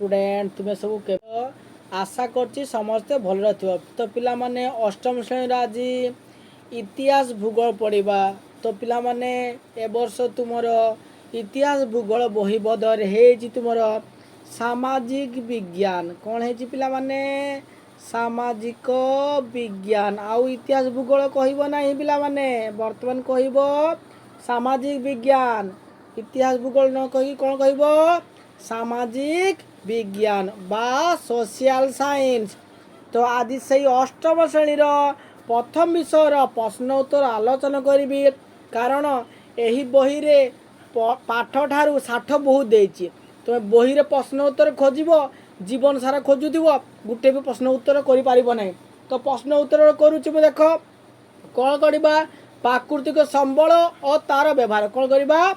Student तुम्हें सब के आशा करछि समस्ते भल थो। तो पिला माने अष्टम श्रेणी आज इतिहास भूगोल पढ़ा। तो पिला माने ए वर्ष तुमर इतिहास भूगोल बही बदर है तुमर सामाजिक विज्ञान कौन है पिला माने सामाजिक विज्ञान आउ इतिहास भूगोल कहब ना पिला माने वर्तमान कहब सामाजिक विज्ञान इतिहास भूगोल न कही कौन कहब सामाजिक विज्ञान बा सोशल साइंस। तो आज से अष्टम श्रेणी प्रथम विषय प्रश्न उत्तर आलोचना करी कारण यही बही रे पाठ ठारू साठ बहुत देती तुम बही रे प्रश्न उत्तर खोज जीवन सारा खोजुव गोटे भी प्रश्न उत्तर कर। तो प्रश्न उत्तर करुच्ची देख कौन करवा प्राकृतिक संबल और तार व्यवहार कौन करवा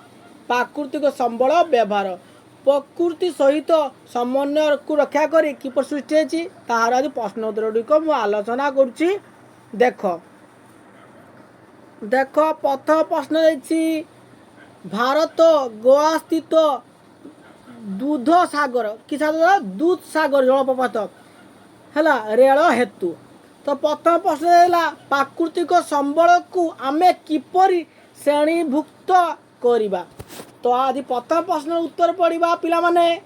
प्राकृतिक संबल व्यवहार प्रकृति सहित समन्वय को रक्षा करी किपर सृष्टि होती तार आज प्रश्न उत्तर गुड़िक मु आलोचना करुच्ची। देख देख प्रथम प्रश्न भारत गोवा स्थित दूध सागर कि सागर दूध सागर जलप्रपात है रेल हेतु। तो प्रथम प्रश्न है प्राकृतिक संबल को आमे किपरि श्रेणीभुक्त करवा। तो आज प्रथम प्रश्न उत्तर पढ़ा पिला माने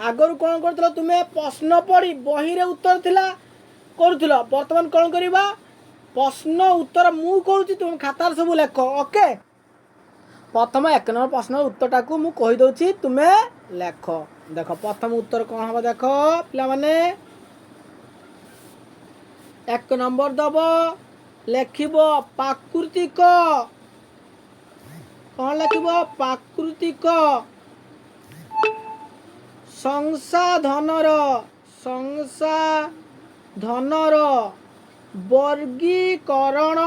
आगर कौन कर तुम्हें प्रश्न पढ़ी बही रे उत्तर थिला करुल बर्तमान कौन करवा प्रश्न उत्तर मु करुच्ची तुम खातार सब लेख ओके। प्रथम एक नंबर प्रश्न उत्तरटा को मु कहि दउछि तुम्हें लेख। देख प्रथम उत्तर कौन हम देख पिला माने एक नंबर दब लेखिब प्राकृतिक कौन लिखब प्राकृतिक संसाधनर वर्गीकरण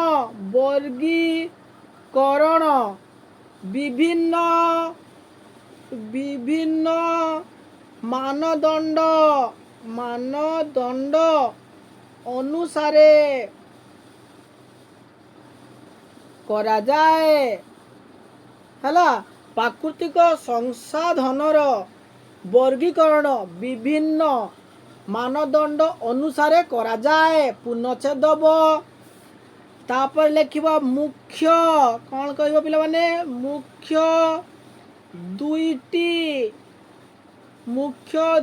वर्गीकरण विभिन्न विभिन्न मानदंड मानदंड अनुसारे करा जाए है प्राकृतिक संसाधनर वर्गीकरण विभिन्न मानदंड अनुसारे करा जाए पूर्णच्छेद तापर लिखिबा मुख्य कौन कहबो पिला माने मुख्य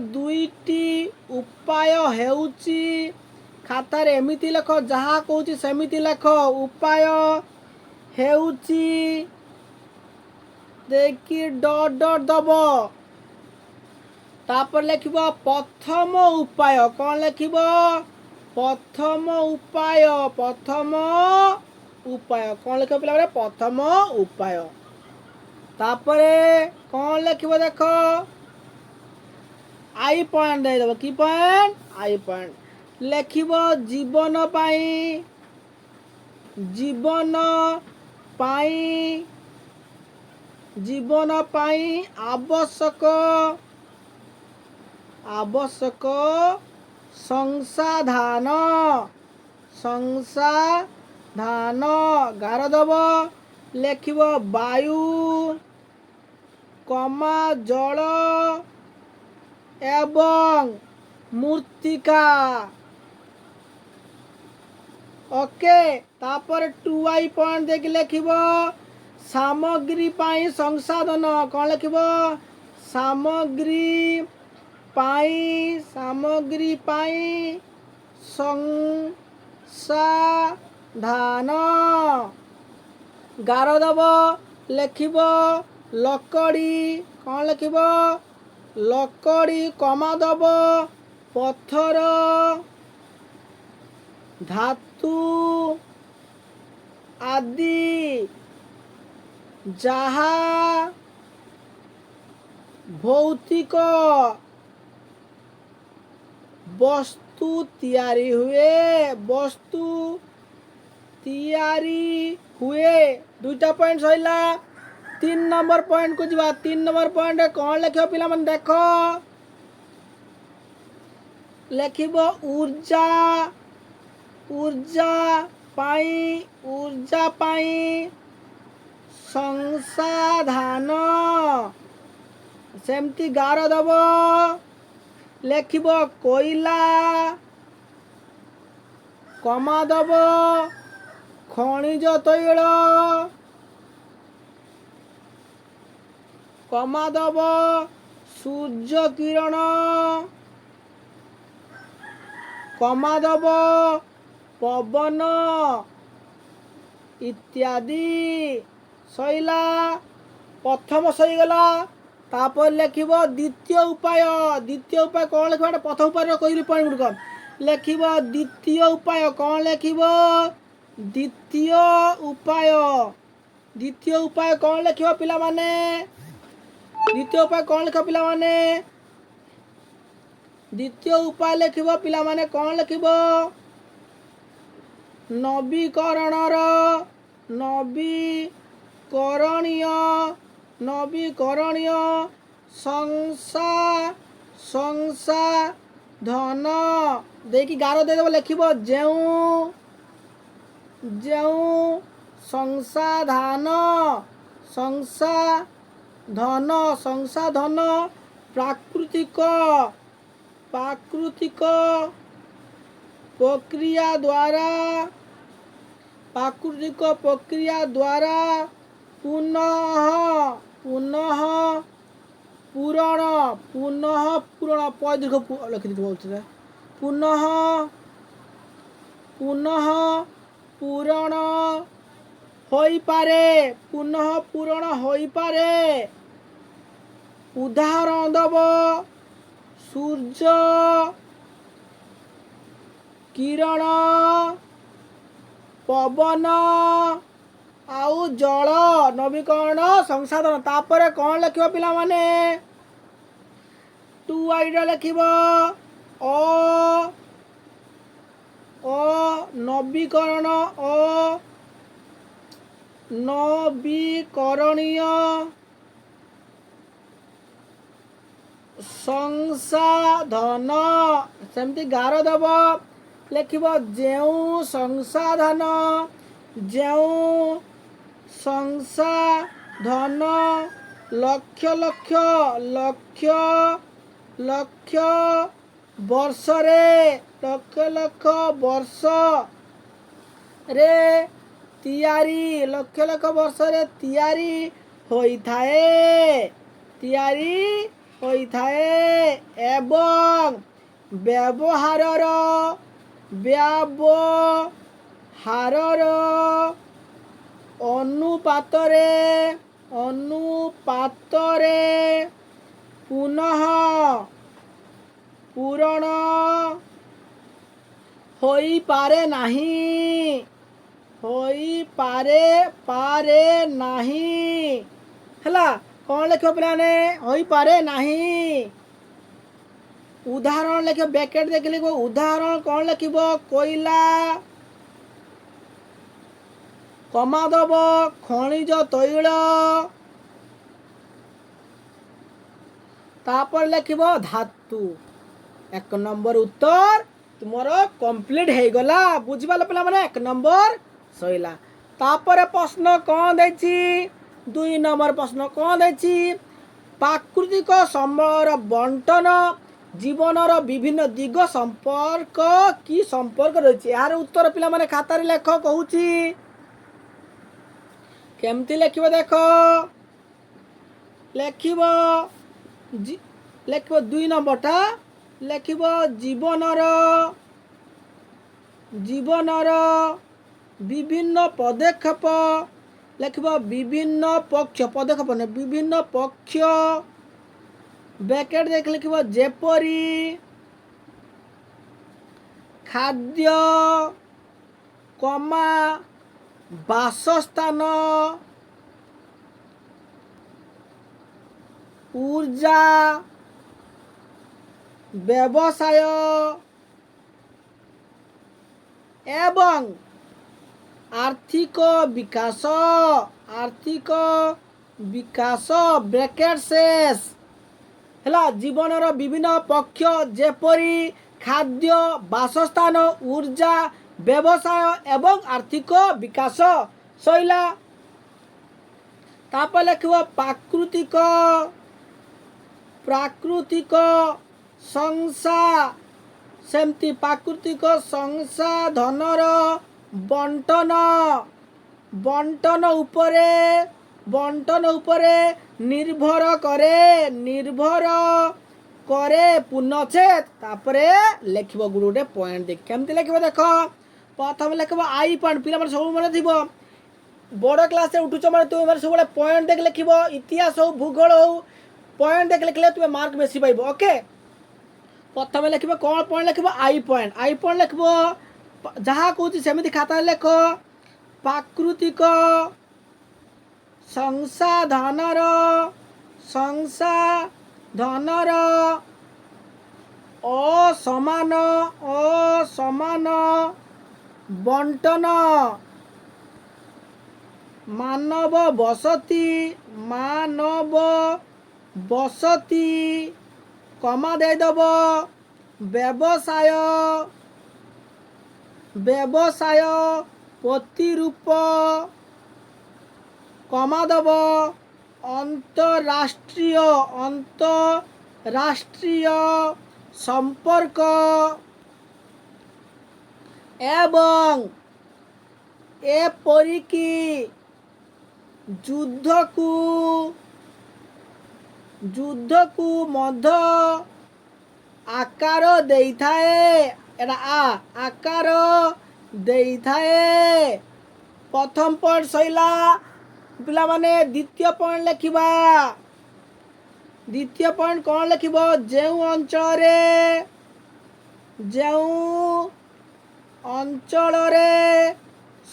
दुईटी उपाय हेउची खातार एमिति लेख जहाँ कहूँ सेमिति लेख उपाय हेउची देखी डट डट दब तापर लिखिब प्रथम उपाय कौन लिखिब प्रथम उपाय कौन लिख पिला प्रथम उपाय तापरे कौन लिखिब देख आई पॉइंट दे दब की पॉइंट आई पॉइंट लिखिब जीवन पाई जीवन पाई आवश्यक संसाधन गार दब लिखिब वायु कमा जल एवं मूर्तिका ओके। तापर 2i पॉइंट देख लिखिब सामग्री पाई संसाधन कौन लिखिब सामग्री पाई संसाधन गार दब लिखिब लकड़ी कौन लिखिब लकड़ी कमा दब पत्थर धातु आदि जहा भौतिक वस्तु तैयारी हुए दुईटा पॉइंट सहिला। 3 नंबर पॉइंट को जीवा 3 नंबर पॉइंट कौन लिख पिला मन देख लिखिब ऊर्जा पाई संसाधन सेमती गार दब ଲେଖିବ କୋଇଲା, କମା ଦବ ଖଣିଜ ତୈଳ, କମା ଦବ ସୂର୍ଯ୍ୟ କିରଣ, କମା ଦବ ପବନ ଇତ୍ୟାଦି। ସଇଲା, ପ୍ରଥମ ସରିଗଲା। ତାପରେ ଲେଖିବ ଦ୍ୱିତୀୟ ଉପାୟ। ଦ୍ୱିତୀୟ ଉପାୟ କ'ଣ ଲେଖିବ? ଏଇଟା ପ୍ରଥମ ଉପାୟର କହିଲି ପଏଣ୍ଟ ଗୁଡ଼ିକ। ଲେଖିବ ଦ୍ୱିତୀୟ ଉପାୟ। କ'ଣ ଲେଖିବ? ଦ୍ୱିତୀୟ ଉପାୟ। ଦ୍ୱିତୀୟ ଉପାୟ କ'ଣ ଲେଖିବ ପିଲାମାନେ? ଦ୍ୱିତୀୟ ଉପାୟ କ'ଣ ଲେଖିବ ପିଲାମାନେ? ଦ୍ୱିତୀୟ ଉପାୟ ଲେଖିବ ପିଲାମାନେ। କ'ଣ ଲେଖିବ? ନବୀକରଣର, ନବୀକରଣୀୟ ସଂସାଧନ ଦେଇକି ଗାର ଦେଇଦେବ। ଲେଖିବ ଯେଉଁ ସଂସାଧନ ପ୍ରାକୃତିକ ପ୍ରକ୍ରିୟା ଦ୍ୱାରା ପୁନଃ ପୂରଣ ଲେଖିଦେଇଥିବ। ପୁନଃ ପୂରଣ ହୋଇପାରେ। ଉଦାହରଣ ଦେବ ସୂର୍ଯ୍ୟ କିରଣ, ପବନ ଆଉ ଜଳ। ନବୀକରଣ ସଂସାଧନ। ତାପରେ କ'ଣ ଲେଖିବ ପିଲାମାନେ? ଟୁ ଆଇଡିଆ ଲେଖିବ ନବୀକରଣୀୟ ସଂସାଧନ। ସେମିତି ଗାର ଦେବ। ଲେଖିବ ଯେଉଁ ସଂସାଧନ ଲକ୍ଷ ବର୍ଷରେ ତିଆରି ହୋଇଥାଏ ଏବଂ ବ୍ୟବହାରର ଅନୁପାତରେ ପୁନଃ ପୂରଣ ହୋଇପାରେ ନାହିଁ। ହେଲା, କ'ଣ ଲେଖିବ ପିଲାମାନେ? ହୋଇପାରେ ନାହିଁ। ଉଦାହରଣ ଲେଖିବ। ବ୍ୟାକେଟ୍ ଦେଖି ଲେଖିବ। ଉଦାହରଣ କ'ଣ ଲେଖିବ? କୋଇଲା, କମା ଦବ ଖଣିଜ ତୈଳ, ତାପରେ ଲେଖିବ ଧାତୁ। 1 ନମ୍ବର ଉତ୍ତର ତୁମର କମ୍ପ୍ଲିଟ୍ ହେଇଗଲା। ବୁଝିପାରିଲ ପିଲାମାନେ? 1 ନମ୍ବର ସଇଲା। ତାପରେ ପ୍ରଶ୍ନ କ'ଣ ଦେଇଛି? 2 ନମ୍ବର ପ୍ରଶ୍ନ କ'ଣ ଦେଇଛି? ପ୍ରାକୃତିକ ସମ୍ବଳର ବଣ୍ଟନ ଜୀବନର ବିଭିନ୍ନ ଦିଗ କି ସମ୍ପର୍କ ରହିଛି? ଏହାର ଉତ୍ତର ପିଲାମାନେ ଖାତାରେ ଲେଖ। କହୁଛି କେମିତି ଲେଖିବ ଦେଖ। ଲେଖିବ 2 ନମ୍ବରଟା ଲେଖିବ ଜୀବନର ବିଭିନ୍ନ ପଦକ୍ଷେପ। ଲେଖିବ ବିଭିନ୍ନ ପକ୍ଷ। ବ୍ୟାକେଟ୍ ଦେଖି ଲେଖିବ ଯେପରି ଖାଦ୍ୟ, ବାସସ୍ଥାନ, ଊର୍ଜା, ବ୍ୟବସାୟ ଏବଂ ଆର୍ଥିକ ବିକାଶ ବ୍ରେକେଟ୍ ଶେଷ। ହେଲା, ଜୀବନର ବିଭିନ୍ନ ପକ୍ଷ ଯେପରି ଖାଦ୍ୟ, ବାସସ୍ଥାନ, ଊର୍ଜା, ବ୍ୟବସାୟ ଏବଂ ଆର୍ଥିକ ବିକାଶ। ସଇଲା। ତାପରେ ଲେଖିବ ପ୍ରାକୃତିକ ସଂସା ସେମିତି ପ୍ରାକୃତିକ ସଂସାଧନର ବଣ୍ଟନ ବଣ୍ଟନ ଉପରେ ନିର୍ଭର କରେ ପୁନଛେଦ ତାପରେ ଲେଖିବ ଗୋଟେ ପଏଣ୍ଟ ଦେଖ କେମିତି ଲେଖିବ ଦେଖ ପ୍ରଥମେ ଲେଖିବ ଆଇ ପଏଣ୍ଟ ପିଲାମାନେ ସବୁ ମନେ ଥିବ ବଡ଼ କ୍ଲାସରେ ଉଠୁଛ ମାନେ ତୁମେ ମାନେ ସବୁବେଳେ ପଏଣ୍ଟ ଦେଖି ଲେଖିବ ଇତିହାସ ହଉ ଭୂଗୋଳ ହଉ ପଏଣ୍ଟ ଦେଖି ଲେଖିଲେ ତୁମେ ମାର୍କ ବେଶୀ ପାଇବ ଓକେ ପ୍ରଥମେ ଲେଖିବ କ'ଣ ପଏଣ୍ଟ ଲେଖିବ ଆଇ ପଏଣ୍ଟ ଲେଖିବ ଯାହା କହୁଛି ସେମିତି ଖାତାରେ ଲେଖ ପ୍ରାକୃତିକ ସଂସାଧନର ଅସମାନ ବଣ୍ଟନ ମାନବ ବସତି କମା ଦେଇଦେବ ବ୍ୟବସାୟ ପ୍ରତିରୂପ କମା ଦେବ ଅନ୍ତରାଷ୍ଟ୍ରୀୟ ସମ୍ପର୍କ ଏବଂ ଏପରିକି ଯୁଦ୍ଧକୁ ମଧ୍ୟ ଆକାର ଦେଇଥାଏ ପ୍ରଥମ ପଏଣ୍ଟ ସଇଲା ପିଲାମାନେ ଦ୍ୱିତୀୟ ପଏଣ୍ଟ ଲେଖିବା ଦ୍ୱିତୀୟ ପଏଣ୍ଟ କ'ଣ ଲେଖିବ ଯେଉଁ ଅଞ୍ଚଳରେ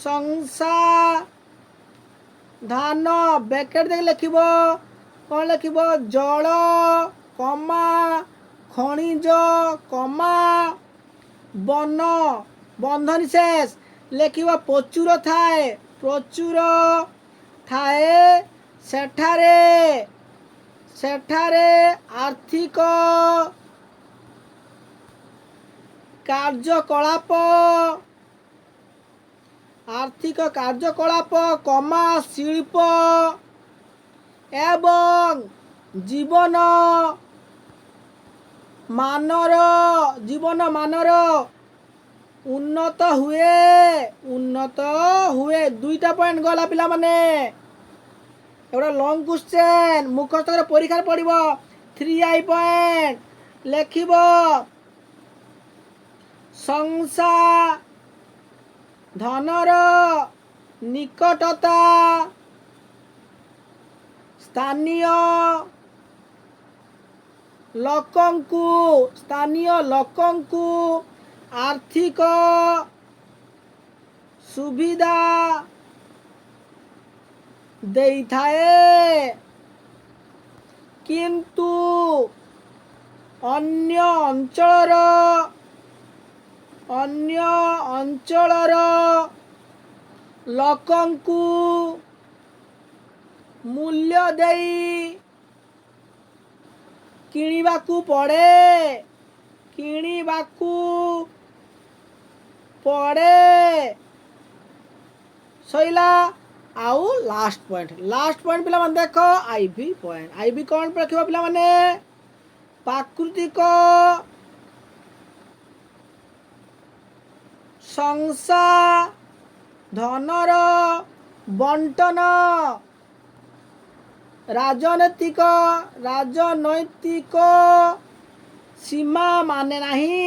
ସଂସାଧନ ବ୍ରାକେଟ ଦେଇକି ଲେଖିବ କ'ଣ ଲେଖିବ ଜଳ ଖଣିଜ ବନ୍ଧ ନିଶେଷ ଲେଖିବ ପ୍ରଚୁର ଥାଏ ସେଠାରେ ଆର୍ଥିକ କାର୍ଯ୍ୟକଳାପ ଶିଳ୍ପ ଏବଂ ଜୀବନ ମାନର ଉନ୍ନତ ହୁଏ ଦୁଇଟା ପଏଣ୍ଟ ଗଲା ପିଲାମାନେ ଏଗୁଡ଼ା ଲଙ୍ଗ କ୍ୱେଶ୍ଚେନ୍ ମୁଖସ୍ଥରେ ପରୀକ୍ଷାରେ ପଡ଼ିବ 3i ପଏଣ୍ଟ ଲେଖିବ ସଂସାଧନର ନିକଟତା ସ୍ଥାନୀୟ ଲୋକଙ୍କୁ ଆର୍ଥିକ ସୁବିଧା ଦେଇଥାଏ କିନ୍ତୁ ଅନ୍ୟ ଅଞ୍ଚଳର ଲୋକଙ୍କୁ ମୂଲ୍ୟ ଦେଇ କିଣିବାକୁ ପଡ଼େ ସଇଲା ଆଉ ଲାଷ୍ଟ ପଏଣ୍ଟ ପିଲାମାନେ ଦେଖ ଆଇଭି ପଏଣ୍ଟ ଆଇଭି କ'ଣ ଲେଖିବ ପିଲାମାନେ ପ୍ରାକୃତିକ ସଂସାଧନର ବଣ୍ଟନ ରାଜନୈତିକ ସୀମା ମାନେ ନାହିଁ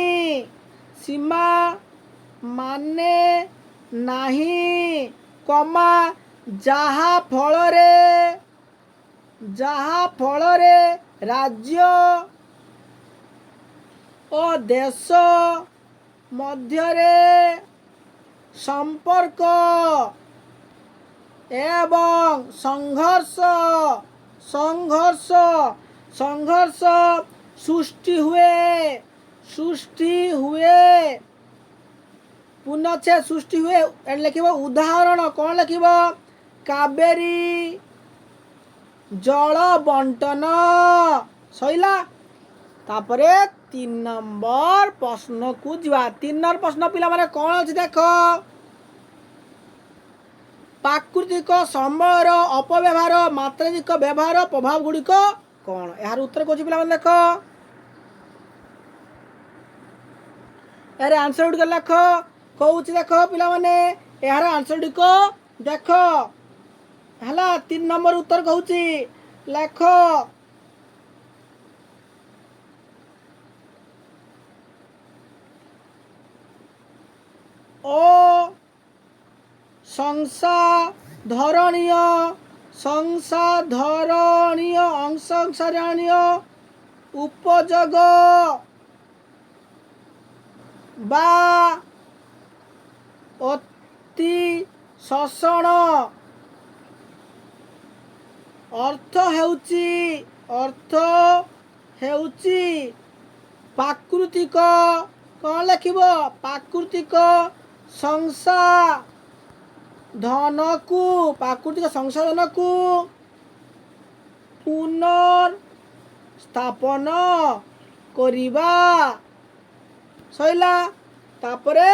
ଯାହା ଫଳରେ ରାଜ୍ୟ ଓ ଦେଶ ମଧ୍ୟରେ ସମ୍ପର୍କ ଏବଂ ସଂଘର୍ଷ ସୃଷ୍ଟି ହୁଏ ପୁନଶ୍ଚ ସୃଷ୍ଟି ହୁଏ ଲେଖିବ ଉଦାହରଣ କ'ଣ ଲେଖିବ କାବେରୀ ଜଳ ବଣ୍ଟନ ସଇଲା ତାପରେ 3 ନମ୍ବର ପ୍ରଶ୍ନକୁ ଯିବା 3 ନମ୍ବର ପ୍ରଶ୍ନ ପିଲାମାନେ କ'ଣ ଅଛି ଦେଖ ପ୍ରାକୃତିକ ସମ୍ବଳର ଅପବ୍ୟବହାର ମାତ୍ରାଧିକ ବ୍ୟବହାର ପ୍ରଭାବ ଗୁଡ଼ିକ କ'ଣ ଏହାର ଉତ୍ତର କହୁଛି ପିଲାମାନେ ଦେଖ यार आंसर गुड़िक लेख कौच देख पिलाने यार आंसर गुड़िक देख है 3 नंबर उत्तर कहूँ लेख ओ संसाधरणीय संसाधरणीय अंशरणीय उपयोग बा अति शोषण अर्थ हेउची प्राकृतिक कौन लिख प्राकृतिक संसाधन को पुनर्स्थापन करिबा सैला तापरे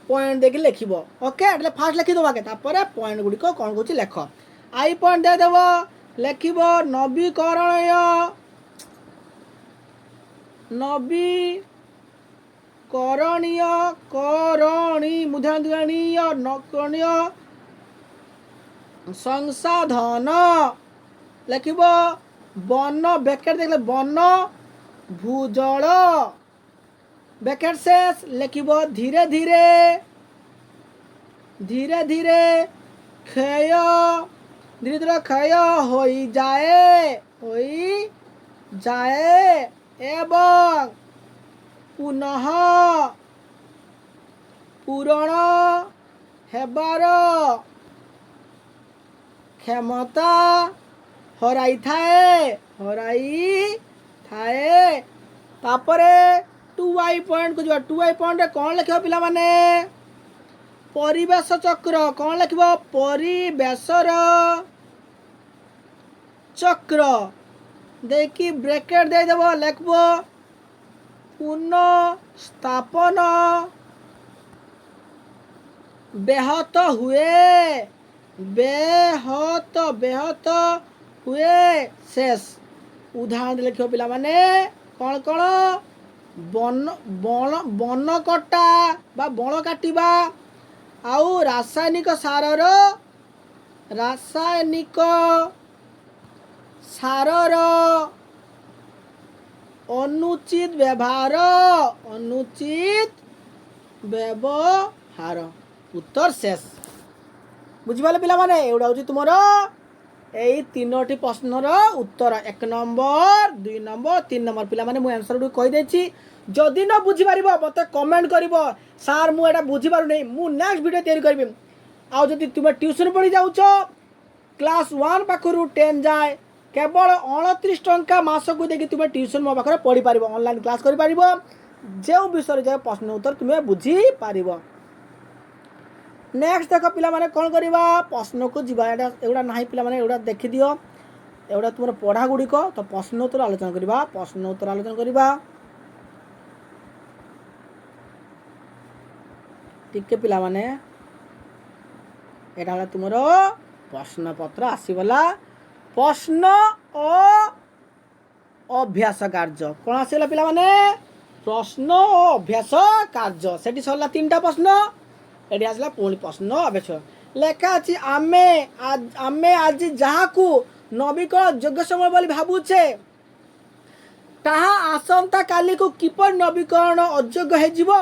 पॉइंट देखि लिखिबो ओके एटले फास्ट लिखि दबा के तापरे पॉइंट गुडी को कोन कहूची लेख आई पॉइंट दे देबो लिखिबो नवीकरणीय नवीकरणीय संसाधन लिखिब वन ब्रैकेट देखले वन भूजल ब्रैकेट शेष लिखिब धीरे धीरे क्षय हो जाए एवं पुनः पूरण हेबार क्षमता हराई थाए तापरे 2i पॉइंट को जो 2i पॉइंट कौन लिख पिला माने परिवेश चक्र कौन लिख परिवेशर चक्र देखी ब्रैकेट दे देव लिखब पुनर्स्थापन बेहत हुए शेष उदाहरण लिख पिला माने कौन कौन बन कटा बा बण काटिबा आउ रासायनिक सारर अनुचित व्यवहार उत्तर शेष बुझिपाले पिला माने एउडा होची तुमर एई तीनोटी प्रश्नर उत्तर 1 नंबर 2 नंबर 3 नंबर पिला माने मु आंसर कहि देछि जदि न बुझि पारिबो मते कमेंट करिवो सर मु एटा बुझि पारु नै मु नेक्स्ट वीडियो तैयारी करबी आ जदि तुमे ट्यूशन पढ़ी जाउछो क्लास 1 पाखरु 10 जाए केवल 29 टंका मासकु देखि तुमे ट्यूशन मो पाखरे पढ़ी पारिबो ऑनलाइन क्लास करि पारिबो जे विषय जे प्रश्न उत्तर तुमे बुझि पारिबो नेक्स्ट देख पिला माने कौन करवा प्रश्न को जीवा एवढा नहीं पिला माने एवढा देखि दियो एवढा तुम पढ़ा गुड़िक तो प्रश्न उत्तर आलोचना करवा टिके पिला माने एटा तुम प्रश्न पत्र आसीगला प्रश्न और अभ्यास कार्य कौन आसीगला पिला माने प्रश्न और अभ्यास कार्य सेठी सरला 3टा प्रश्न एडी आसला पुणी प्रश्न अभ्यास लेखा अच्छी आमे आज जहाँ को नवीकरण योग्य समय बोली भावुचे ताहा आसंता काली को किपर नवीकरण अयोग्य हे जीवो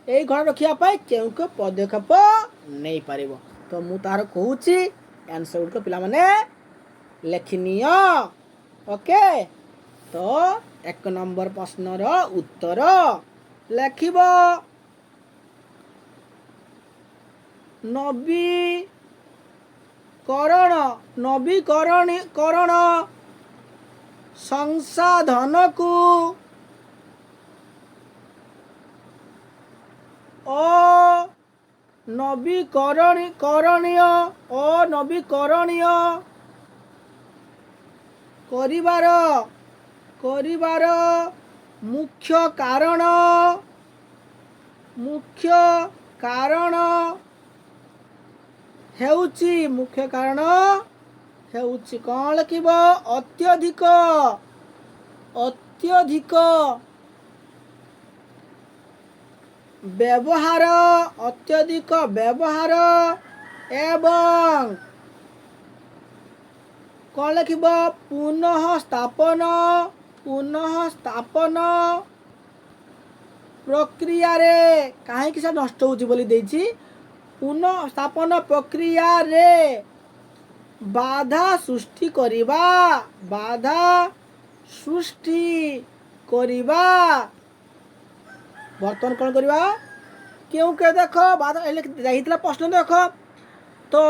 एई घर रखिया पाए केउ को पदक्षेप नहीं पारिबो तो मु तार कहूची आंसर को पिला माने लेखिनियो ओके तो 1 नंबर प्रश्न रो उत्तर लेखिबो नवीकरण संसाधन को अनवीकरणीय करिबार मुख्य कारण हेउची कौन लिखिब अत्यधिक व्यवहार अत्यधिक व्यवहार एवं कौन लिखिब पुनः स्थापन प्रक्रिया रे कहीं से नष्ट होची बोली देछि पुनः स्थापन प्रक्रिया रे बाधा सृष्टि करिबा बर्तमान कौन करवा क्यों के देख बाधा जाइतला प्रश्न देख तो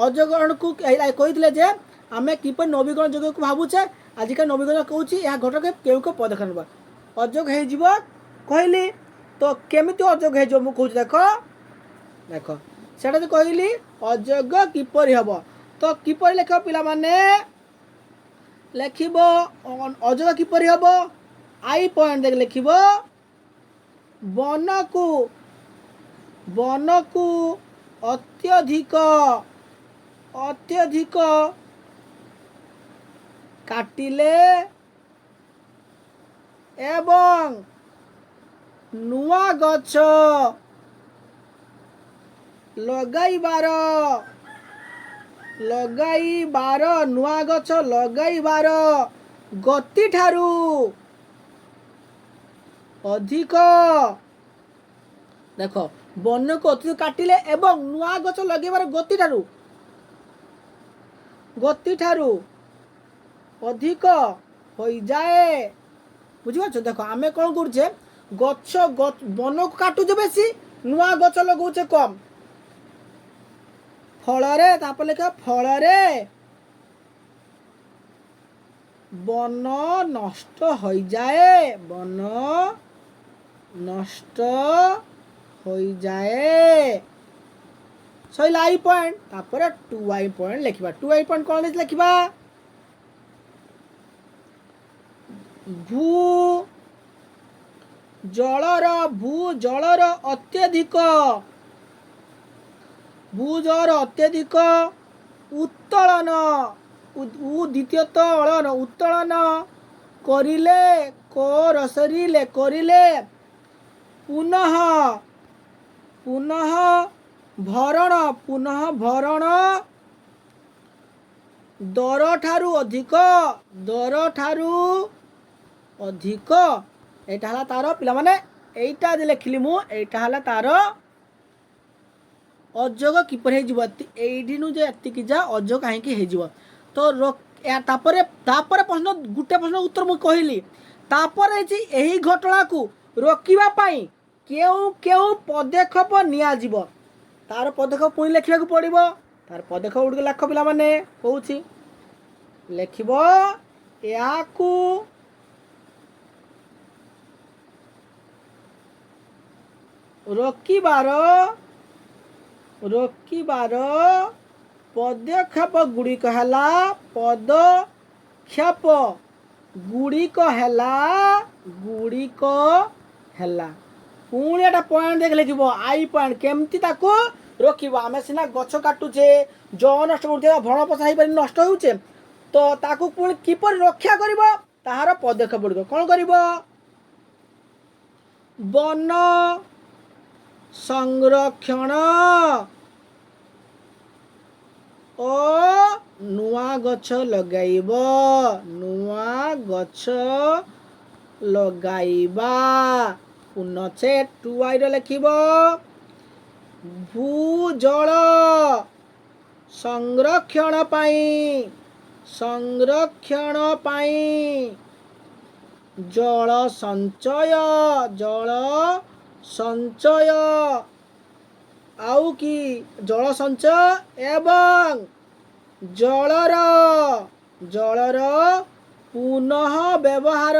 अजगण को कही जे आमे किपर नवीकरण जग को भावुचे आजिका नवीकरण कहूँ यह घटक केउ के पदक्षेप ना अजोग हो कहली तो केमिति अजोग हो मुझे कहूँ देख देख सेटा जो कहली अजोग किपर हम तो किपर लिख पिला माने लिखब अजोग किपर हम आई पॉइंट देख लिखब वन को अत्यधिक काटिले एवं नुआ गछ लगाइबार नुआ गछ लगाइबार गति ठारू अधिक देख वन को अत्यधिक काटिले एवं नुआ गछ लगेबार गति ठारू अधिक हो जाए बुझिपार देख आमे कौन करुचे गछ वन को काटुचे बेसी नुआ गछ लगौचे कम फलरे तापर लिखा फलरे वन नष्ट हो जाए सैला आई पॉइंट तापर 2i पॉइंट लिखा 2i पॉइंट कौन लिखा भू जलर अत्यधिक उत्तोलन द्वितीयत अलन उत्तोलन करिले पुनः भरण दर ठारू अधिक एटा हला तार पिला माने एटा जे लिखली मु एटा हला तार अजोग किपर हे जिवो एडी नु जे एतिकी जा अजोग काहे की हे जिवो तो तापरे प्रश्न गुटे प्रश्न उत्तर मु कहली तापर एही घटना को रोकिबा पाई केउ पदक्षेप निया जिवो तार पदक्षेप पुणी लिखा पड़ो तार पदक्षेप गुड़ लेख पिला माने कहूँ लिखब या रोकिबार पदक्षेप गुड़िक है पुणी एटा पॉइंट देख लिखब आई पॉइंट केमती ताको रोकिब आमे सिना गछ काटुचे जौ नष्ट कर भरण पोषण हो नष्ट होचे तो ताकू पुणी किपर रक्षा करिब ताहार पदक्षेप गुड़िक कौन करिब वन संरक्षण ओ नुआ गछ लगाइबा पुनचे 2i लिखिब भूजल संरक्षण पाई जल संचय आउ कि जल संचय एवं जलर पुनः व्यवहार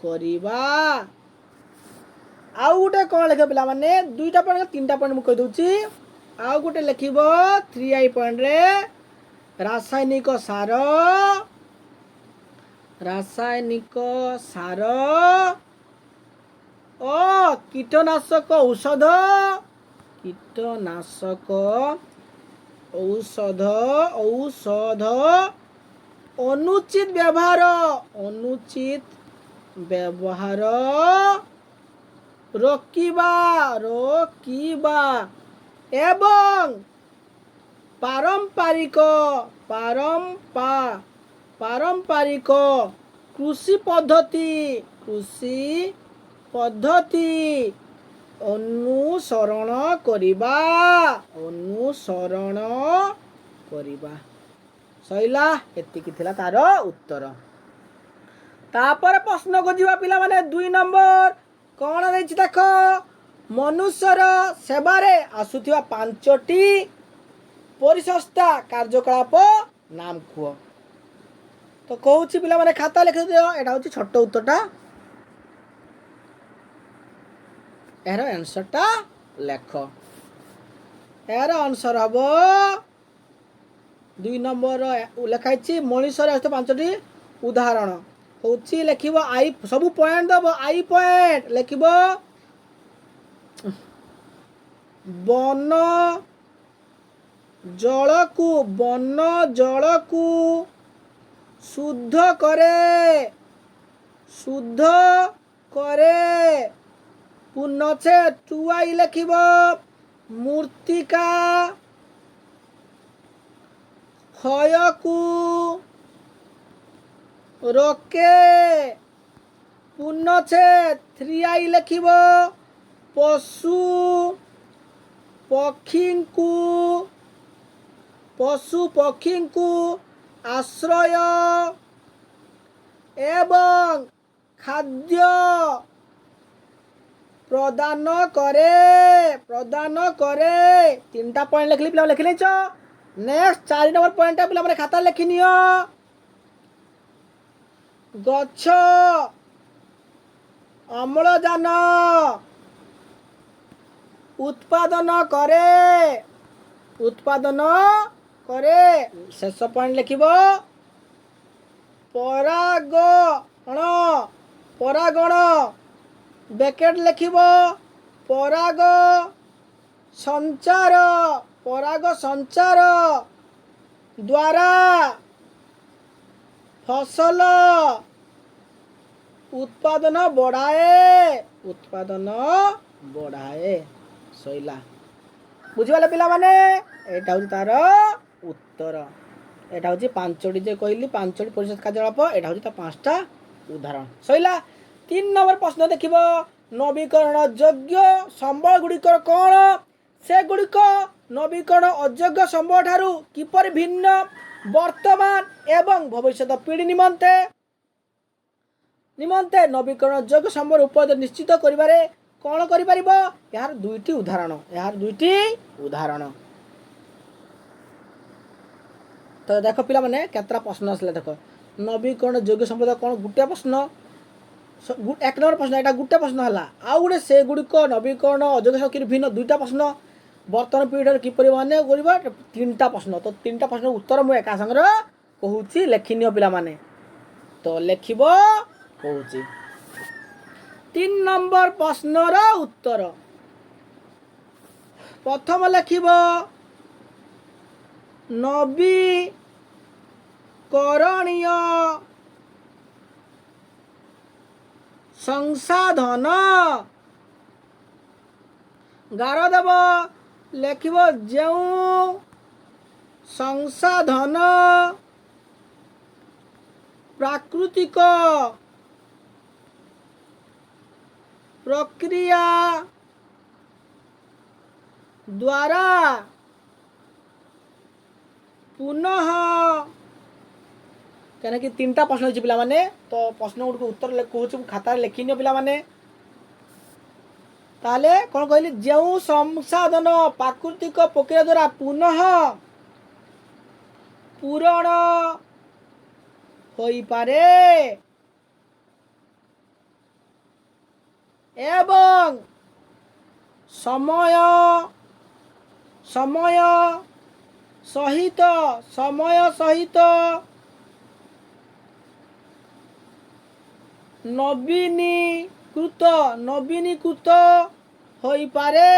करिबा आउ गोटे कौन लिख पिला माने दुईटा पॉइंट तीनटा पॉइंट मुझे कहीदे आउ गोटे लिखब 3i पॉइंट रे रासायनिक सार ओ कीटनाशक औषध ଅନୁଚିତ ବ୍ୟବହାର, ଅନୁଚିତ ବ୍ୟବହାର ରୋକିବା, ରୋକିବା ଏବଂ ପାରମ୍ପରିକ, ପାରମ୍ପରିକ କୃଷି ପଦ୍ଧତି, କୃଷି ପଦ୍ଧତି ଅନୁସରଣ କରିବା, ଅନୁସରଣ କରିବା। ସଇଲା, ଏତିକି ଥିଲା ତାର ଉତ୍ତର। ତାପରେ ପ୍ରଶ୍ନକୁ ଯିବା ପିଲାମାନେ 2 ନମ୍ବର। କ'ଣ ଦେଇଛି ଦେଖ, ମନୁଷ୍ୟର ସେବାରେ ଆସୁଥିବା 5ଟି ପରିସଂସ୍ଥା କାର୍ଯ୍ୟକଳାପ ନାମ କୁହ। ତ କହୁଛି ପିଲାମାନେ ଖାତା ଲେଖିଦିଅ। ଏଇଟା ହେଉଛି ଛୋଟ ଉତ୍ତରଟା, ଏହାର ଆନ୍ସରଟା ଲେଖ। ଏହାର ଆନ୍ସର ହବ 2 ନମ୍ବର ଲେଖା ହେଇଛି ମଣିଷରେ ଆସୁଥିବା 5ଟି ଉଦାହରଣ ହେଉଛି, ଲେଖିବ ଆଇ, ସବୁ ପଏଣ୍ଟ ଦେବ, ଆଇ ପଏଣ୍ଟ ଲେଖିବ ବନ ଜଳକୁ, ବନ ଜଳକୁ ଶୁଦ୍ଧ କରେ, ଶୁଦ୍ଧ କରେ। ପୁନଛେ ଟୁଆଇ ଲେଖିବ ମୂର୍ତ୍ତିକା କ୍ଷୟକୁ ରୋକେ। ପୁନଛେ 3 ଲେଖିବ ପଶୁ ପକ୍ଷୀଙ୍କୁ, ପଶୁ ପକ୍ଷୀଙ୍କୁ ଆଶ୍ରୟ ଏବଂ ଖାଦ୍ୟ ପ୍ରଦାନ କରେ, ପ୍ରଦାନ କରେ। 3ଟା ପଏଣ୍ଟ ଲେଖିଲି, ପିଲା ଲେଖି ନେଇଛ। ନେକ୍ସଟ 4 ନମ୍ବର ପଏଣ୍ଟଟା ପିଲାମାନେ ଖାତା ଲେଖିନିଅ। ଗଛ ଅମ୍ଳଜାନ ଉତ୍ପାଦନ କରେ, ଉତ୍ପାଦନ କରେ। ଶେଷ ପଏଣ୍ଟ ଲେଖିବ ପରାଗଣ, ପରାଗଣ ବ୍ୟାକେଟ ଲେଖିବ ପରାଗ ସଞ୍ଚାର, ପରାଗ ସଞ୍ଚାର ଦ୍ୱାରା ଫସଲ ଉତ୍ପାଦନ ବଢ଼ାଏ, ଉତ୍ପାଦନ ବଢ଼ାଏ। ସଇଲା, ବୁଝିଗଲେ ପିଲାମାନେ? ଏଇଟା ହେଉଛି ତାର ଉତ୍ତର। ଏଇଟା ହେଉଛି 5ଟି ଯେ କହିଲି, 5ଟି ପରିଷଦ କାର୍ଯ୍ୟକଳାପ, ଏଇଟା ହେଉଛି ତା 5ଟା ଉଦାହରଣ। ସଇଲା। 3 ନମ୍ବର ପ୍ରଶ୍ନ ଦେଖିବ, ନବୀକରଣ ଯୋଗ୍ୟ ସମ୍ବଳ ଗୁଡ଼ିକର କ'ଣ? ସେଗୁଡ଼ିକ ନବୀକରଣ ଅଯୋଗ୍ୟ ସମ୍ବଳ ଠାରୁ କିପରି ଭିନ୍ନ? ବର୍ତ୍ତମାନ ଏବଂ ଭବିଷ୍ୟତ ପିଢ଼ି ନିମନ୍ତେ ନବୀକରଣ ଯୋଗ୍ୟ ସମ୍ବଳ ଉପଯୋଗ ନିଶ୍ଚିତ କରିବାରେ କ'ଣ କରିପାରିବ? ଏହାର 2ଟି ଉଦାହରଣ, ଏହାର 2ଟି ଉଦାହରଣ। ତ ଦେଖ ପିଲାମାନେ କେତେଟା ପ୍ରଶ୍ନ ଆସିଲା ଦେଖ। ନବୀକରଣ ଯୋଗ୍ୟ ସମ୍ପଦ କ'ଣ? ଗୋଟେ ପ୍ରଶ୍ନ। 1 ନମ୍ବର ପ୍ରଶ୍ନ, ଏଇଟା ଗୋଟେ ପ୍ରଶ୍ନ ହେଲା। ଆଉ ଗୋଟେ ସେଗୁଡ଼ିକ ନବୀକରଣ ଅଯୋଗ୍ୟ ଶକ୍ତିରୁ ଭିନ୍ନ, 2ଟା ପ୍ରଶ୍ନ। ବର୍ତ୍ତମାନ ପିଢ଼ିରେ କିପରି ମାନେ କରିବା, 3ଟା ପ୍ରଶ୍ନ। ତ 3ଟା ପ୍ରଶ୍ନର ଉତ୍ତର ମୁଁ ଏକା ସାଙ୍ଗରେ କହୁଛି, ଲେଖିନିଅ ପିଲାମାନେ। ତ ଲେଖିବ, କହୁଛି 3 ନମ୍ବର ପ୍ରଶ୍ନର ଉତ୍ତର। ପ୍ରଥମ ଲେଖିବ ନବୀକରଣୀୟ ସଂସାଧନ, ଗାର ଦେବ, ଲେଖିବ ଯେଉଁ ସଂସାଧନ ପ୍ରାକୃତିକ ପ୍ରକ୍ରିୟା ଦ୍ୱାରା ପୁନଃ, କାହିଁକି 3ଟା ପ୍ରଶ୍ନ ହେଇଛି ପିଲାମାନେ। ତ ପ୍ରଶ୍ନ ଗୁଡ଼ିକ ଉତ୍ତର କହୁଛି, ଖାତାରେ ଲେଖିନିଅ ପିଲାମାନେ। ତାହେଲେ କ'ଣ କହିଲି? ଯେଉଁ ସଂସାଧନ ପ୍ରାକୃତିକ ପ୍ରକ୍ରିୟା ଦ୍ୱାରା ପୁନଃ ପୂରଣ ହୋଇପାରେ ଏବଂ ସମୟ ସହିତ ନବୀନୀକୃତ ହୋଇପାରେ।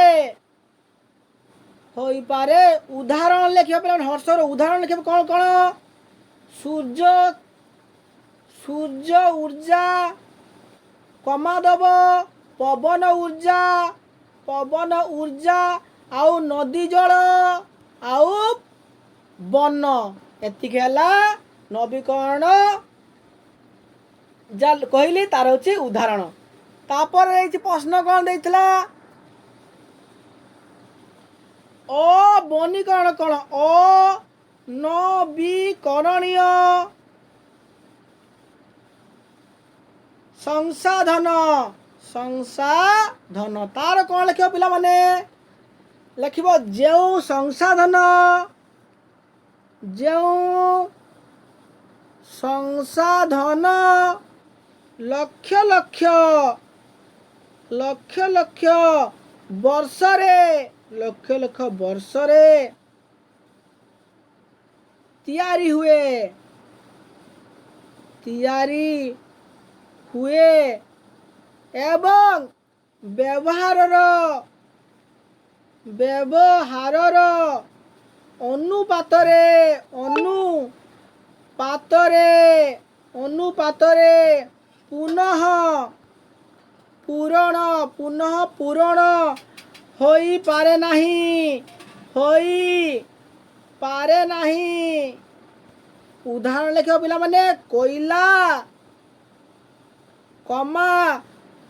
ଉଦାହରଣ ଲେଖିବ ପିଲାମାନେ, ହର୍ଷର ଉଦାହରଣ ଲେଖିବ କ'ଣ କ'ଣ? ସୂର୍ଯ୍ୟ ସୂର୍ଯ୍ୟ ଊର୍ଜା କମା ଦେବ ପବନ ଊର୍ଜା ଆଉ ନଦୀ ଜଳ ଆଉ ବନ। ଏତିକି ହେଲା ନବୀକରଣ ଯାହା କହିଲି ତାର ହେଉଛି ଉଦାହରଣ। ତାପରେ ହେଇଛି ପ୍ରଶ୍ନ କ'ଣ ଦେଇଥିଲା? ଅବନୀକରଣ କ'ଣ? ଅନବୀକରଣୀୟ ସଂସାଧନ ତାର କ'ଣ ଲେଖିବ ପିଲାମାନେ? ଲେଖିବ ଯେଉଁ ସଂସାଧନ ଲକ୍ଷ ଲକ୍ଷ ବର୍ଷରେ ତିଆରି ହୁଏ ଏବଂ ବ୍ୟବହାରର ଅନୁପାତରେ ପୁନଃ ପୂରଣ ହୋଇପାରେ ନାହିଁ। ଉଦାହରଣ ଲେଖିବ ପିଲାମାନେ। କୋଇଲା,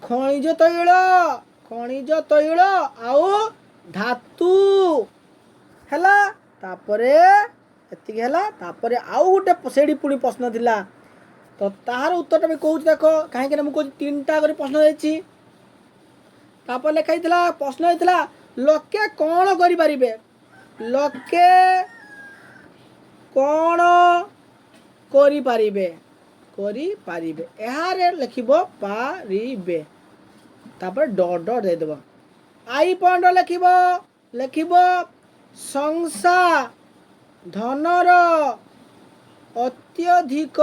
ଖଣିଜ ତୈଳ ଆଉ ଧାତୁ ହେଲା। ତାପରେ ଏତିକି ହେଲା। ତାପରେ ଆଉ ଗୋଟେ ସେଇଠି ପୁଣି ପ୍ରଶ୍ନ ଥିଲା, ତ ତାହାର ଉତ୍ତରଟା ବି କହୁଛି ଦେଖ। କାହିଁକିନା ମୁଁ କହୁଛି 3ଟା କରି ପ୍ରଶ୍ନ ଦେଇଛି। ତାପରେ ଲେଖା ହେଇଥିଲା, ପ୍ରଶ୍ନ ହେଇଥିଲା ଲୋକେ କ'ଣ କରିପାରିବେ? ଲୋକେ କ'ଣ କରିପାରିବେ? ଏହାରେ ଲେଖିବ ପାରିବେ। ତାପରେ ଡଟ୍ ଦେଇଦେବ। ଆଇ ପଏଣ୍ଟ ଲେଖିବ ସଂସାଧନର ଅତ୍ୟଧିକ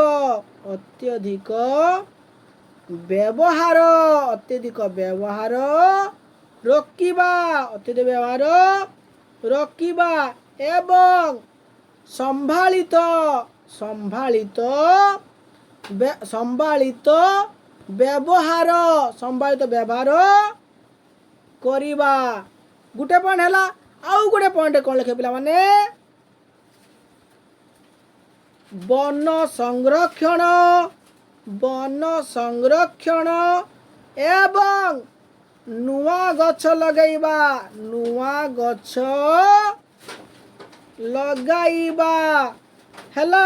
ବ୍ୟବହାର ରୋକିବା ଏବଂ ସମ୍ଭାଳିତ ବ୍ୟବହାର କରିବା। ଗୋଟେ ପଏଣ୍ଟ ହେଲା। ଆଉ ଗୋଟେ ପଏଣ୍ଟ କ'ଣ ଲେଖିବ ପିଲାମାନେ? ବନ ସଂରକ୍ଷଣ ଏବଂ ନୂଆ ଗଛ ଲଗାଇବା ହେଲା।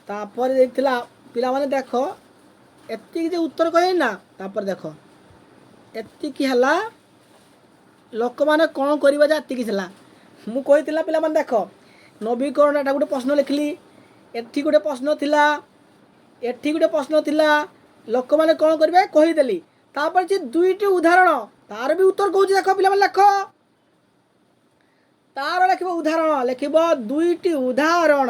ତାପରେ ଦେଇଥିଲା ପିଲାମାନେ ଦେଖ, ଏତିକି ଯେ ଉତ୍ତର କହିଲେ ନା। ତାପରେ ଦେଖ ଏତିକି ହେଲା ଲୋକମାନେ କ'ଣ କରିବା ଯେ ଏତିକି ଥିଲା। ମୁଁ କହିଥିଲା ପିଲାମାନେ ଦେଖ, ନବୀକରଣ ଏଟା ଗୋଟେ ପ୍ରଶ୍ନ ଲେଖିଲି, ଏଠି ଗୋଟେ ପ୍ରଶ୍ନ ଥିଲା, ଲୋକମାନେ କ'ଣ କରିବେ କହିଦେଲି। ତାପରେ ଯେ 2ଟି ଉଦାହରଣ, ତାର ବି ଉତ୍ତର କହୁଛି ଦେଖ ପିଲାମାନେ। ତାର ଲେଖିବ ଉଦାହରଣ, ଲେଖିବ 2ଟି ଉଦାହରଣ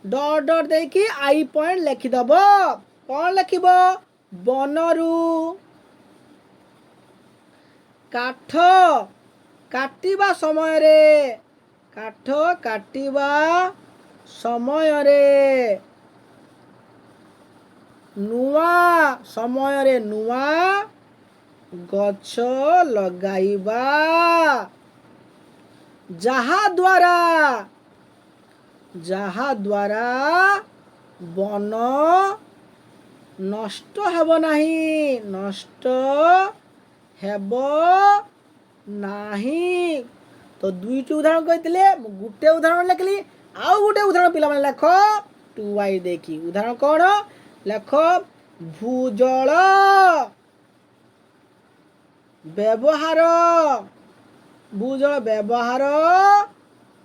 ଡଟ୍ ଦେଇକି ଆଇ ପଏଣ୍ଟ ଲେଖିଦେବ। କ'ଣ ଲେଖିବ? ବନରୁ କାଠ କାଟିବା ସମୟରେ ନୂଆ ଗଛ ଲଗାଇବା, ଯାହା ଦ୍ୱାରା ବନ ନଷ୍ଟ ହେବ ନାହିଁ। ତ 2ଟି ଉଦାହରଣ କହିଥିଲେ, ମୁଁ ଗୋଟେ ଉଦାହରଣ ଲେଖିଲି। ଆଉ ଗୋଟେ ଉଦାହରଣ ପିଲାମାନେ ଲେଖ 2i ଦେଇକି। ଉଦାହରଣ କ'ଣ? ଲେଖ ଭୂଜଳ ବ୍ୟବହାର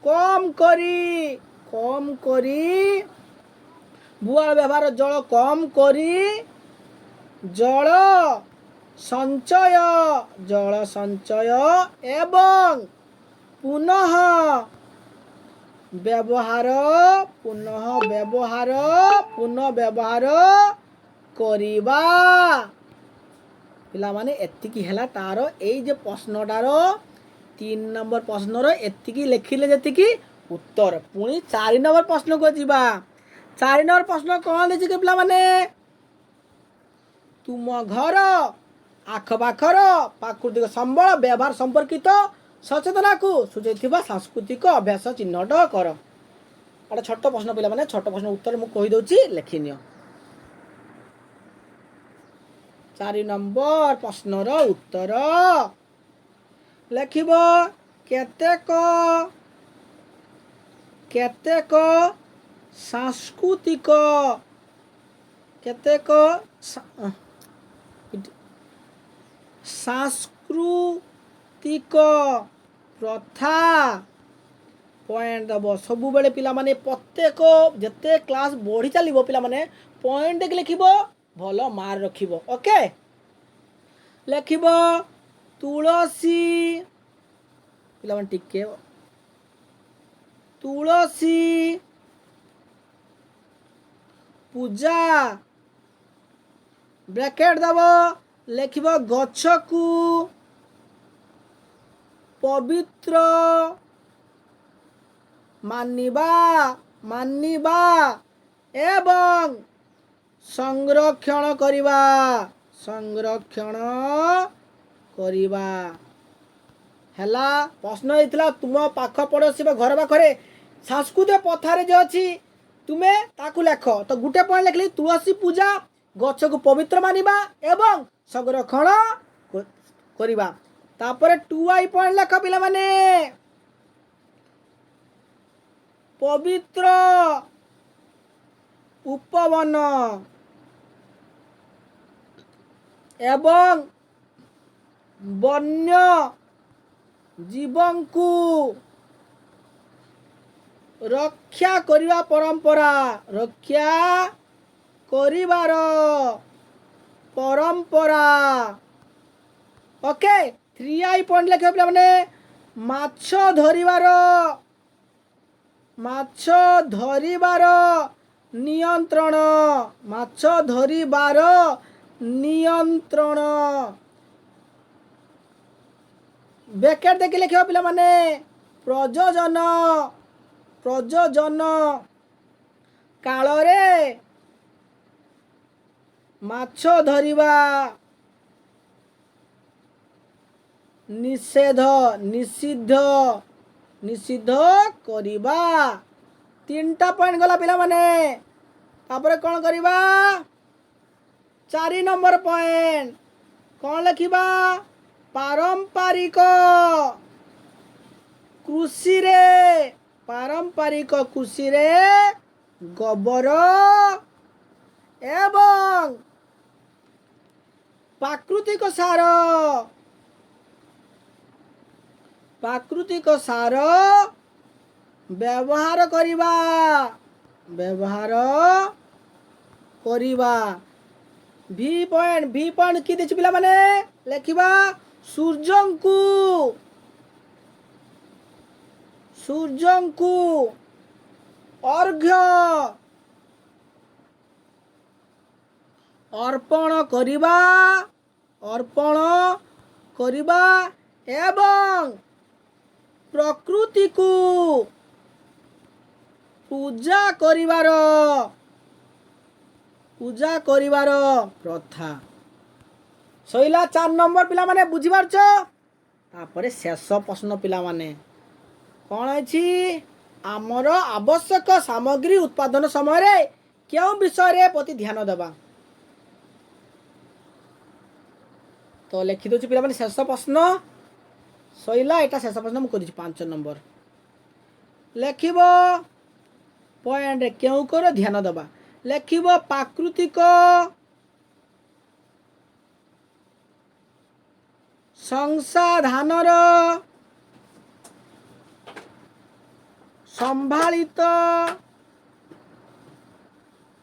କମ୍ କରି ଭୂଜଳ ବ୍ୟବହାର ଜଳ କମ୍ କରି ଜଳ ସଞ୍ଚୟ ଏବଂ ପୁନଃ ବ୍ୟବହାର କରିବା। ପିଲାମାନେ ଏତିକି ହେଲା ତାର ଏଇ ଯେ ପ୍ରଶ୍ନଟାର तीन नंबर प्रश्नर एतिकी लिखिले जेतिकी उत्तर पुणी 4 नंबर प्रश्न को जीवा 4 नंबर प्रश्न कौन देछि के पिला माने तुम घर आखपाखर प्राकृतिक संबल व्यवहार संपर्कित सचेतना को सूचैथिबा सांस्कृतिक अभ्यास चिन्हट कर गोटे छोट प्रश्न पिला माने छोट प्रश्न उत्तर मु कहि दउची लिखिनियो 4 नंबर प्रश्नर उत्तर लिखिब केतेक सांस्कृतिक केतेक सांस्कृतिक प्रथा पॉइंट दब सब बेले पिला माने प्रत्येक जते क्लास बढ़ी चलिबो पिला माने पॉइंट देख लिखिबो भलो मार रखिबो ओके लिखिबो तुलसी पिला माने टिके तुलसी पूजा ब्रैकेट दब लिखिब गछ को पवित्र मानिबा एवं संरक्षण करिबा हैला प्रश्न होइतला तुम पाख पड़ोसी घर पाखरे सांस्कृतिक पथारे जे अछि तुमे ताकू लेख तो गुटे पॉइंट लिखली तुलसी पूजा गछ को पवित्र मानिबा एवं संरक्षण करिबा तापर 2i पॉइंट लेख पिला माने पवित्र उपवन एवं वन्य जीवन को रक्षा करिवा परंपरा रक्षा करिवार परंपरा ओके 3i पॉइंट लिखे पिला माने माछ धरिबार नियंत्रण ब्रैकेट देखि लिखियो पिला माने प्रयोजन कालरे माछ धरिबा निषिद्ध करिबा 3टा पॉइंट गला पिला माने तापर कौन करिबा 4 नंबर पॉइंट कौन लिखिबा पारंपरिक कृषि रे गोबर एवं प्राकृतिक सार व्यवहार करिबा भी पॉइंट की देछि पिला माने लिखिबा सूर्यंकु अर्घ्य अर्पण करिबा एवं प्रकृति को पूजा करिवार प्रथा सैला 4 नंबर पिला माने बुझी पारछ तापरे शेष प्रश्न पिला माने कौन अछि आमर आवश्यक सामग्री उत्पादन समय रे क्यों विषय रे प्रति ध्यान देबा तो लिखि दोछि पिला माने शेष प्रश्न सैला एटा शेष प्रश्न मु करिछि 5 नंबर लिखिबो पॉइंट क्यों कर ध्यान देबा लिखिबो प्राकृतिक संसाधनर संभालित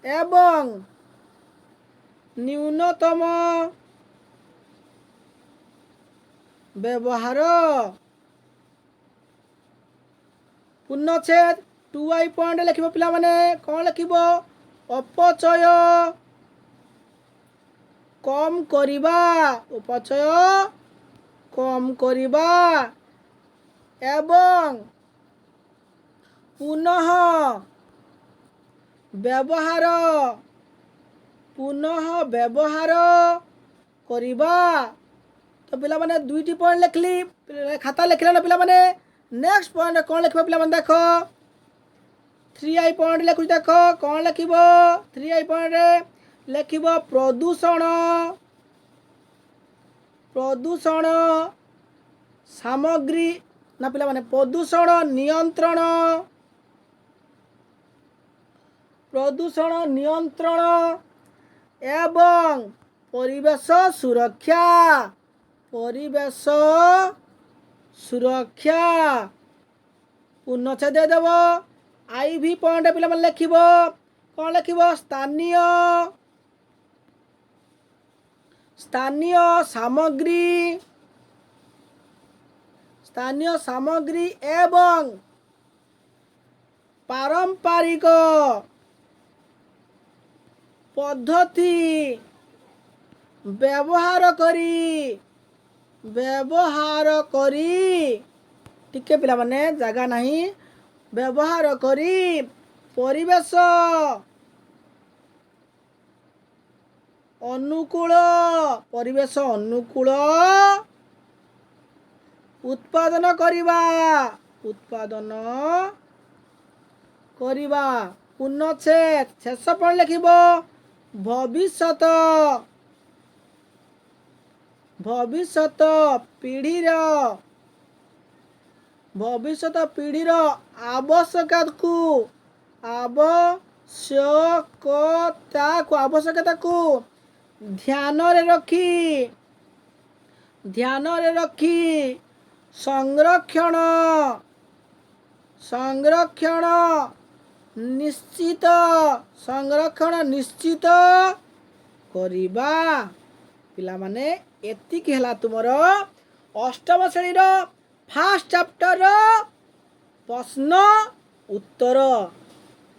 एवं न्यूनतम व्यवहार पूर्णच्छेद 2i पॉइंट लिखिबो पिला माने कौन लिखिबो अपचय कम करिबा ଏବଂ ପୁନଃ ବ୍ୟବହାର କରିବା। ତ ପିଲାମାନେ ଦୁଇଟି ପଏଣ୍ଟ ଲେଖିଲି, ଖାତା ଲେଖିଲେ ନା ପିଲାମାନେ। ନେକ୍ସଟ ପଏଣ୍ଟ କ'ଣ ଲେଖିବ ପିଲାମାନେ ଦେଖ, 3i ପଏଣ୍ଟ ଲେଖୁଛି ଦେଖ କ'ଣ ଲେଖିବ। 3i ପଏଣ୍ଟରେ ଲେଖିବ ପ୍ରଦୂଷଣ ସାମଗ୍ରୀ ନା ପିଲାମାନେ ପ୍ରଦୂଷଣ ନିୟନ୍ତ୍ରଣ ଏବଂ ପରିବେଶ ସୁରକ୍ଷା। ପୂର୍ଣ୍ଣଚ୍ଛେଦ ଦେଇଦେବ। IV ପଏଣ୍ଟ ପିଲାମାନେ ଲେଖିବ କ'ଣ ଲେଖିବ, ସ୍ଥାନୀୟ ସାମଗ୍ରୀ ଏବଂ ପାରମ୍ପରିକ ପଦ୍ଧତି ବ୍ୟବହାର କରି ଟିକେ ପିଲାମାନେ ଜାଗା ନାହିଁ, ବ୍ୟବହାର କରି ପରିବେଶ ଅନୁକୂଳ ଉତ୍ପାଦନ କରିବା। ପୂର୍ଣ୍ଣଚ୍ଛେଦ ଶେଷ ପଏଣ୍ଟ ଲେଖିବ ଭବିଷ୍ୟତ ପିଢ଼ିର ଆବଶ୍ୟକତାକୁ ଧ୍ୟାନରେ ରଖି ସଂରକ୍ଷଣ ନିଶ୍ଚିତ କରିବା। ପିଲାମାନେ ଏତିକି ହେଲା ତୁମର ଅଷ୍ଟମ ଶ୍ରେଣୀର ଫାର୍ଷ୍ଟ ଚାପ୍ଟରର ପ୍ରଶ୍ନ ଉତ୍ତର।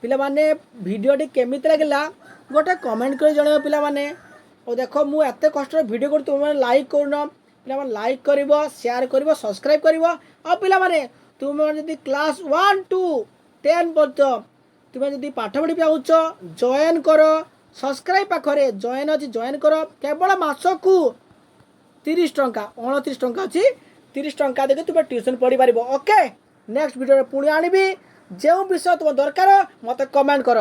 ପିଲାମାନେ ଭିଡ଼ିଓଟି କେମିତି ଲାଗିଲା ଗୋଟେ କମେଣ୍ଟ କରି ଜଣାଇବ ପିଲାମାନେ। ଆଉ ଦେଖ ମୁଁ ଏତେ କଷ୍ଟରେ ଭିଡ଼ିଓ କରୁଛି, ତୁମେ ଲାଇକ୍ କରୁନ। ପିଲାମାନେ ଲାଇକ୍ କରିବ, ସେୟାର କରିବ, ସବସ୍କ୍ରାଇବ୍ କରିବ। ଆଉ ପିଲାମାନେ ତୁମେ ଯଦି କ୍ଲାସ୍ 1 to 10 ପର୍ଯ୍ୟନ୍ତ ତୁମେ ଯଦି ପାଠ ପଢ଼ି ପାଉଛ, ଜଏନ୍ କର। ସବସ୍କ୍ରାଇବ୍ ପାଖରେ ଜଏନ୍ ଅଛି, ଜଏନ୍ କର। କେବଳ ମାସକୁ 30 ଟଙ୍କା, 29 ଟଙ୍କା ଅଛି। 30 ଟଙ୍କା ଦେଇକି ତୁମେ ଟ୍ୟୁସନ୍ ପଢ଼ିପାରିବ। ଓକେ, ନେକ୍ସଟ ଭିଡ଼ିଓରେ ପୁଣି ଆଣିବି। ଯେଉଁ ବିଷୟ ତୁମ ଦରକାର ମୋତେ କମେଣ୍ଟ କର।